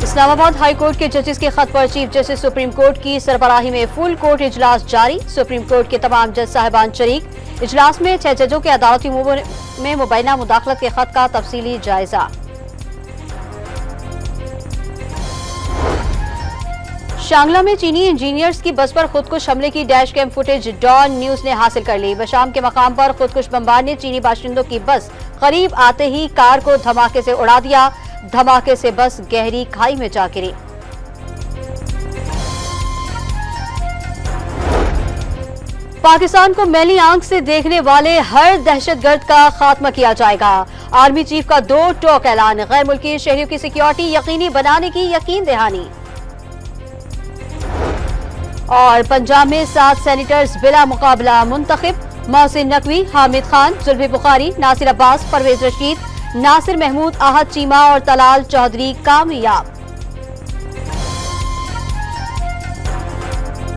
Islamabad high court के जजेस के खत पर चीफ जस्टिस सुप्रीम कोर्ट की सरबराही में फुल कोर्ट इजलास जारी। सुप्रीम कोर्ट के तमाम जज साहिबान शरीक। इजलास में 6 जजों के अदालती उमूर में मुबैना मुदाखलत के खत का तफसीली जायजा। शांगला में चीनी इंजीनियर्स की बस पर खुदकुश हमले की dash cam footage Dawn news ने हासिल कर ली। बशाम के मकाम पर खुदकुश बमबार ने चीनी बाशिंदों की बस करीब आते ही कार को धमाके से उड़ा दिया। धमाके से बस गहरी खाई में जा गिरी। पाकिस्तान को मैली आंख से देखने वाले हर दहशतगर्द का खात्मा किया जाएगा। आर्मी चीफ का 2 टोक ऐलान। गैर मुल्की शहरियों की सिक्योरिटी यकीनी बनाने की यकीन दहानी। और पंजाब में 7 सेनेटर्स बिला मुकाबला मुंतखब। मोहसिन नकवी, हामिद खान, जुल्फी बुखारी, नासिर अब्बास, परवेज रशीद, नासिर महमूद, आहद चीमा और तलाल चौधरी कामयाब।